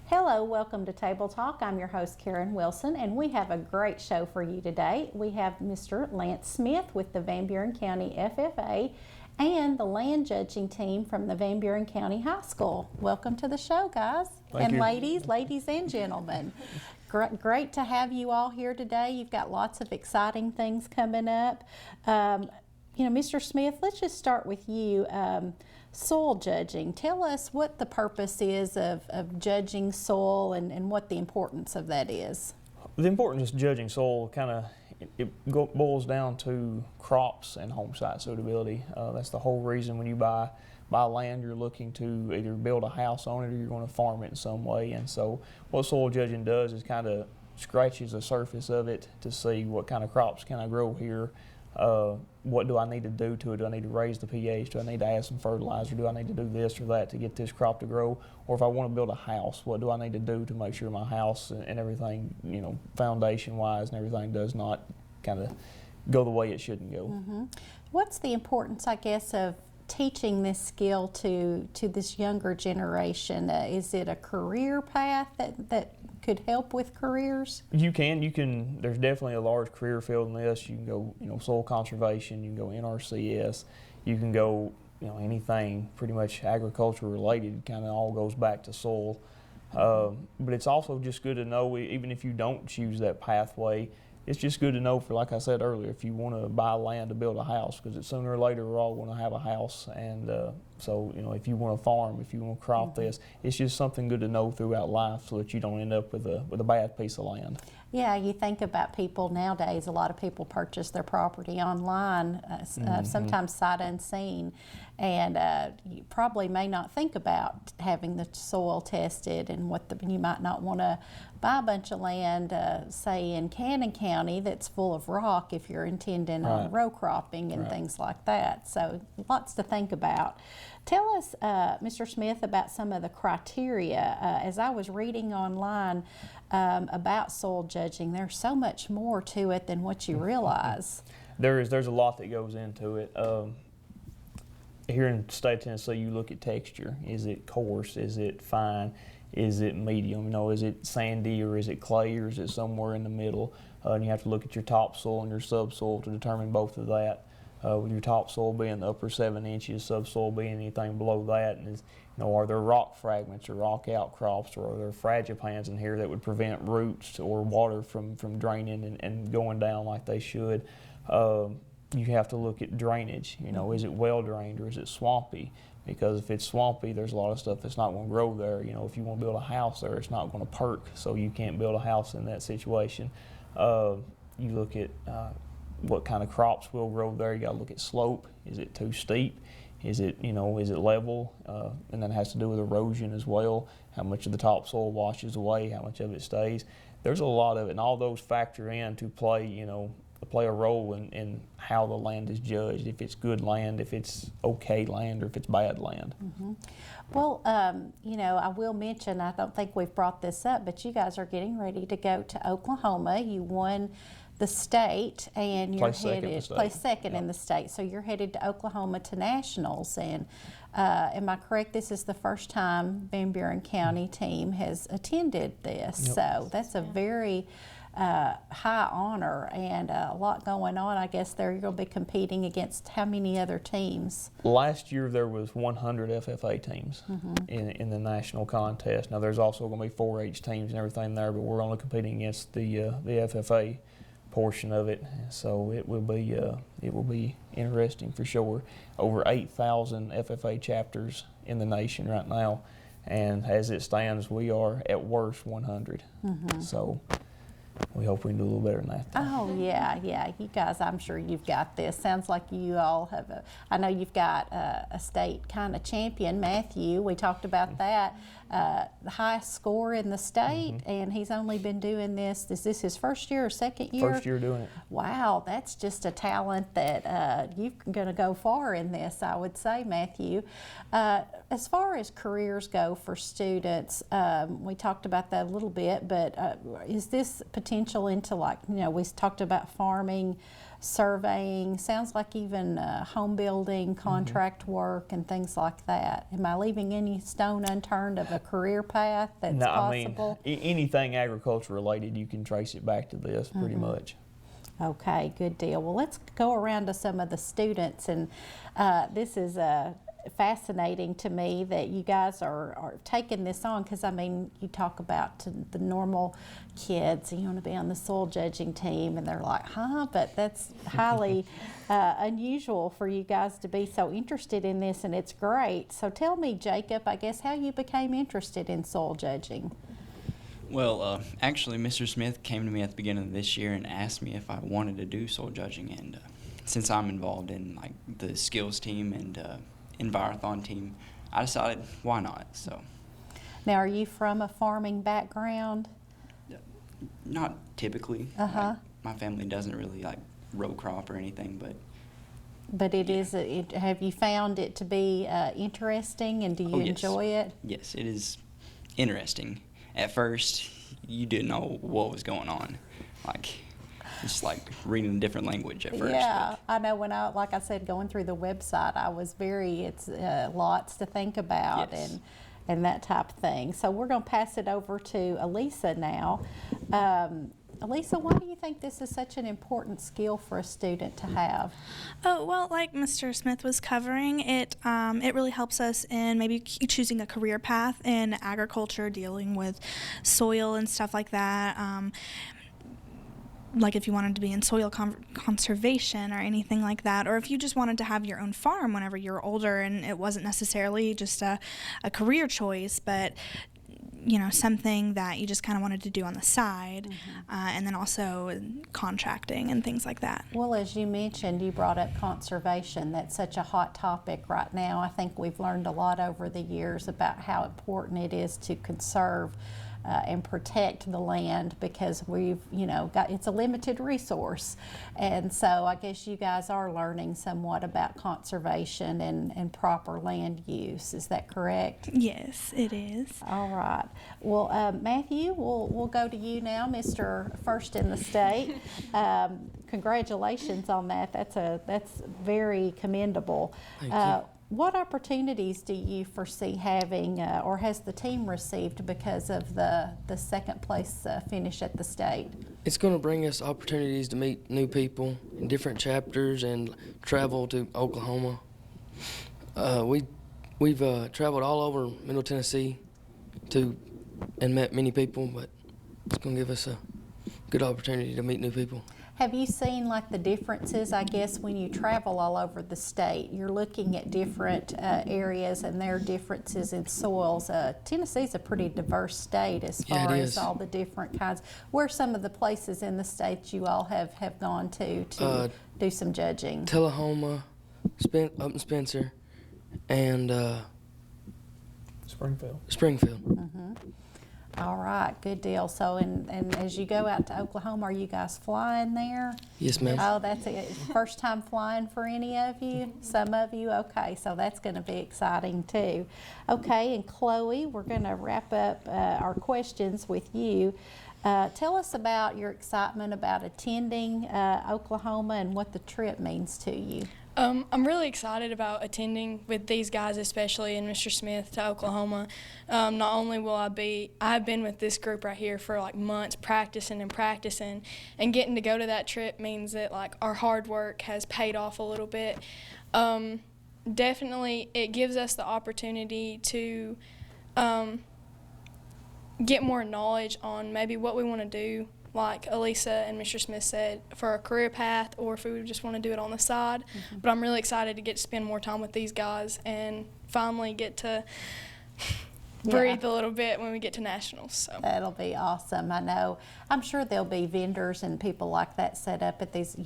Hello, welcome to Table Talk. I'm your host, Karen Wilson, and we have a great show for you today. We have Mr. Lance Smith with the Van Buren County FFA and the land judging team from the Van Buren County High School. Welcome to the show, guys. Thank you. Ladies and gentlemen. Great to have you all here today. You've got lots of exciting things coming up. Mr. Smith, let's just start with you. Soil judging. Tell us what the purpose is of judging soil and what the importance of that is. The importance of judging soil boils down to crops and home site suitability. That's the whole reason when you buy land, you're looking to either build a house on it or you're going to farm it in some way. And so what soil judging does is kind of scratches the surface of it to see what kind of crops can I grow here. What do I need to do to it? Do I need to raise the pH? Do I need to add some fertilizer? Do I need to do this or that to get this crop to grow? Or if I want to build a house, what do I need to do to make sure my house and everything, foundation-wise and everything does not kind of go the way it shouldn't go? Mm-hmm. What's the importance, I guess, of teaching this skill to this younger generation? Is it a career path that could help with careers? You can, there's definitely a large career field in this. You can go, soil conservation, you can go NRCS, you can go, anything pretty much agriculture related, kind of all goes back to soil. But it's also just good to know, even if you don't choose that pathway, it's just good to know for, like I said earlier, if you want to buy land to build a house, because sooner or later we're all going to have a house. And so, if you want to farm, if you want to crop this, it's just something good to know throughout life so that you don't end up with a bad piece of land. Yeah, you think about people nowadays, a lot of people purchase their property online, sometimes sight unseen, and you probably may not think about having the soil tested and you might not want to buy a bunch of land, say in Cannon County, that's full of rock if you're intending on row cropping and things like that. So lots to think about. Tell us, Mr. Smith, about some of the criteria. As I was reading online about soil judging, there's so much more to it than what you realize. There's a lot that goes into it. Here in the state of Tennessee, you look at texture. Is it coarse? Is it fine? Is it medium? Is it sandy or is it clay or is it somewhere in the middle? And you have to look at your topsoil and your subsoil to determine both of that. With your topsoil being the upper 7 inches, subsoil being anything below that, and are there rock fragments or rock outcrops, or are there fragipans in here that would prevent roots or water from draining and going down like they should? You have to look at drainage. Is it well drained or is it swampy? Because if it's swampy, there's a lot of stuff that's not going to grow there. If you want to build a house there, it's not going to perk, so you can't build a house in that situation. You look at what kind of crops will grow there. You got to look at slope. Is it too steep? Is it is it level? And then it has to do with erosion as well. How much of the topsoil washes away? How much of it stays? There's a lot of it, and all those factor in to play a role in how the land is judged, if it's good land, if it's okay land, or if it's bad land. Mm-hmm. Well, I will mention, I don't think we've brought this up, but you guys are getting ready to go to Oklahoma. You won the state, and you're placed second in the state. So you're headed to Oklahoma to nationals. And am I correct? This is the first time Van Buren County team has attended this. Yep. So that's a very high honor and a lot going on. I guess you're going to be competing against how many other teams? Last year there was 100 FFA teams in the national contest. Now there's also going to be 4-H teams and everything there, but we're only competing against the FFA portion of it. So it will be interesting for sure. Over 8,000 FFA chapters in the nation right now, and as it stands, we are at worst 100. So we hope we can do a little better than that. Oh, yeah, you guys, I'm sure you've got this. Sounds like you all have I know you've got a state kind of champion, Matthew. We talked about that. The highest score in the state, and he's only been doing this. Is this his first year or second year? First year doing it. Wow, that's just a talent that you're going to go far in this, I would say, Matthew. As far as careers go for students, we talked about that a little bit, but is this potential into, like, we talked about farming, surveying, sounds like even home building, contract work, and things like that. Am I leaving any stone unturned of a career path that's possible? I mean, anything agriculture related, you can trace it back to this pretty much. Okay, good deal. Well, let's go around to some of the students, and this is fascinating to me that you guys are taking this on, because I mean, you talk about the normal kids, you want to be on the soil judging team, and they're like, but that's highly unusual for you guys to be so interested in this, and it's great. So tell me, Jacob, I guess, how you became interested in soil judging. Well, actually, Mr. Smith came to me at the beginning of this year and asked me if I wanted to do soil judging, and since I'm involved in like the skills team and Envirothon team, I decided why not. So. Now, are you from a farming background? Not typically. Like, my family doesn't really like row crop or anything, but it is. Have you found it to be interesting, and do you enjoy it? Yes, it is interesting. At first, you didn't know what was going on, like. It's like reading a different language at first. Yeah, I know. When like I said, going through the website, I was it's lots to think about, yes, and that type of thing. So we're going to pass it over to Elisa now. Elisa, why do you think this is such an important skill for a student to have? Oh, well, like Mr. Smith was covering, it really helps us in maybe choosing a career path in agriculture, dealing with soil and stuff like that. Like if you wanted to be in soil conservation or anything like that, or if you just wanted to have your own farm whenever you're older, and it wasn't necessarily just a career choice, but something that you just kind of wanted to do on the side, and then also contracting and things like that. Well, as you mentioned, you brought up conservation. That's such a hot topic right now. I think we've learned a lot over the years about how important it is to conserve and protect the land, because we've it's a limited resource, and so I guess you guys are learning somewhat about conservation and proper land use. Is that correct? Yes, it is. All right. Well, Matthew, we'll go to you now, Mr. First in the state. Congratulations on that. That's very commendable. Thank you. What opportunities do you foresee having, or has the team received because of the second place finish at the state? It's going to bring us opportunities to meet new people in different chapters and travel to Oklahoma. We've traveled all over Middle Tennessee and met many people, but it's going to give us a good opportunity to meet new people. Have you seen like the differences, I guess, when you travel all over the state? You're looking at different areas and their differences in soils. Tennessee's a pretty diverse state as far as all the different kinds. Where are some of the places in the state you all have gone to do some judging? Tullahoma, up in Spencer, and Springfield. Mm-hmm. All right, good deal. So, and as you go out to Oklahoma, are you guys flying there? Yes, ma'am. Oh, that's it. First time flying for any of you? Some of you? Okay, so that's going to be exciting too. Okay, and Chloe, we're going to wrap up our questions with you. Tell us about your excitement about attending Oklahoma and what the trip means to you. I'm really excited about attending with these guys, especially and Mr. Smith, to Oklahoma. Not only will I've been with this group right here for like months practicing, and getting to go to that trip means that like our hard work has paid off a little bit. Definitely it gives us the opportunity to get more knowledge on maybe what we want to do, like Elisa and Mr. Smith said, for our career path, or if we just want to do it on the side. Mm-hmm. But I'm really excited to get to spend more time with these guys and finally get to breathe a little bit when we get to nationals. So That'll be awesome. I know. I'm sure there'll be vendors and people like that set up at these,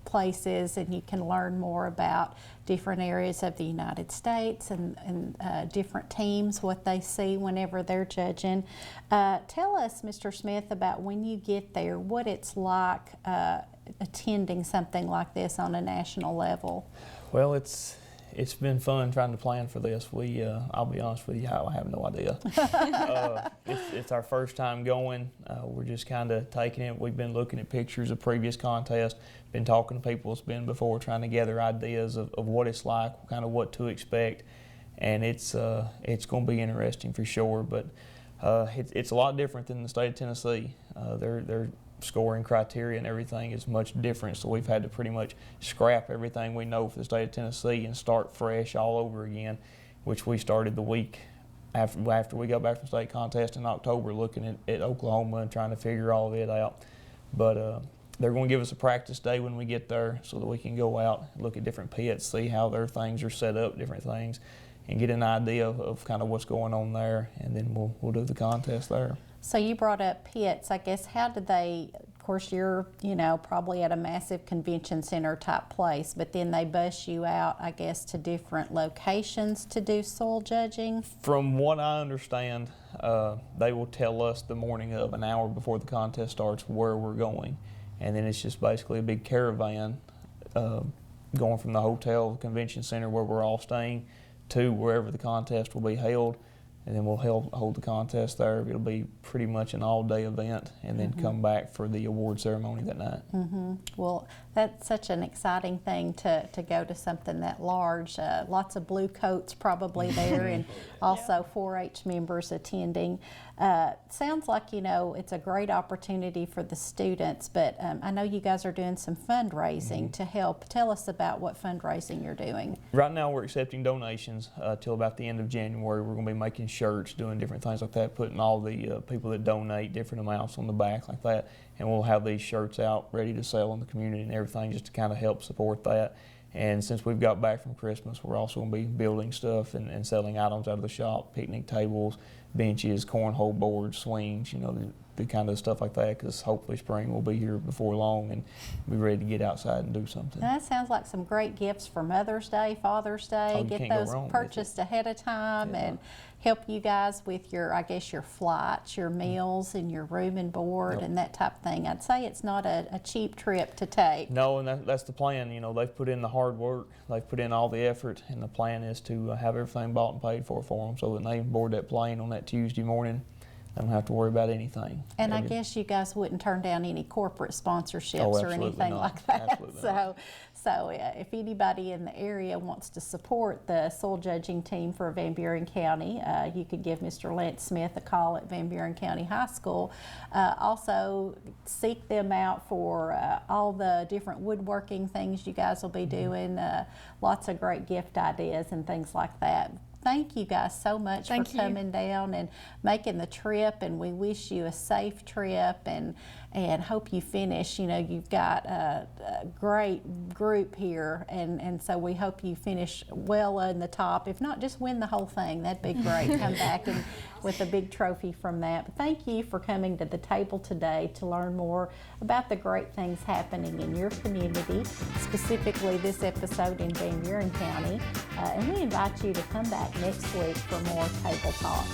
places, and you can learn more about different areas of the United States and different teams, what they see whenever they're judging. Tell us, Mr. Smith, about when you get there, what it's like attending something like this on a national level. Well, it's been fun trying to plan for this. I'll be honest with you, I have no idea. It's our first time going. We're just kind of taking it. We've been looking at pictures of previous contests, been talking to people that's been before, trying to gather ideas of what it's like, kind of what to expect, and it's going to be interesting for sure. But it's a lot different than the state of Tennessee. Their scoring criteria and everything is much different, so we've had to pretty much scrap everything we know for the state of Tennessee and start fresh all over again, which we started the week after we got back from state contest in October, looking at Oklahoma and trying to figure all of it out. But they're going to give us a practice day when we get there so that we can go out, look at different pits, see how their things are set up, different things, and get an idea of kind of what's going on there, and then we'll do the contest there. So you brought up pits. I guess, how did they, of course you're, probably at a massive convention center type place, but then they bus you out, I guess, to different locations to do soil judging? From what I understand, they will tell us the morning of, an hour before the contest starts, where we're going. And then it's just basically a big caravan going from the hotel, the convention center where we're all staying, to wherever the contest will be held. And then we'll hold the contest there. It'll be pretty much an all-day event, and then come back for the award ceremony that night. Well, that's such an exciting thing to go to something that large. Lots of blue coats probably there, and also 4-H members attending. Sounds like, it's a great opportunity for the students, but I know you guys are doing some fundraising to help. Tell us about what fundraising you're doing. Right now we're accepting donations till about the end of January. We're going to be making shirts, doing different things like that, putting all the people that donate different amounts on the back like that, and we'll have these shirts out ready to sell in the community and everything, just to kind of help support that. And since we've got back from Christmas, we're also going to be building stuff and selling items out of the shop, picnic tables, benches, cornhole boards, swings, the kind of stuff like that, because hopefully spring will be here before long and be ready to get outside and do something. That sounds like some great gifts for Mother's Day, Father's Day. Oh, get those purchased ahead of time and help you guys with your flights, your meals, and your room and board and that type of thing. I'd say it's not a cheap trip to take. No, and that's the plan. They've put in the hard work, they've put in all the effort, and the plan is to have everything bought and paid for them, so that they board that plane on that Tuesday morning. I don't have to worry about anything. And I guess you guys wouldn't turn down any corporate sponsorships or anything like that. Absolutely So if anybody in the area wants to support the soil judging team for Van Buren County, you could give Mr. Lance Smith a call at Van Buren County High School. Also, seek them out for all the different woodworking things you guys will be doing. Lots of great gift ideas and things like that. Thank you guys so much for coming down and making the trip, and we wish you a safe trip and hope you finish. You've got a great group here, and so we hope you finish well in the top. If not, just win the whole thing. That'd be great. Come back and with a big trophy from that. But thank you for coming to the table today to learn more about the great things happening in your community, specifically this episode in Van Buren County. And we invite you to come back next week for more Table Talk.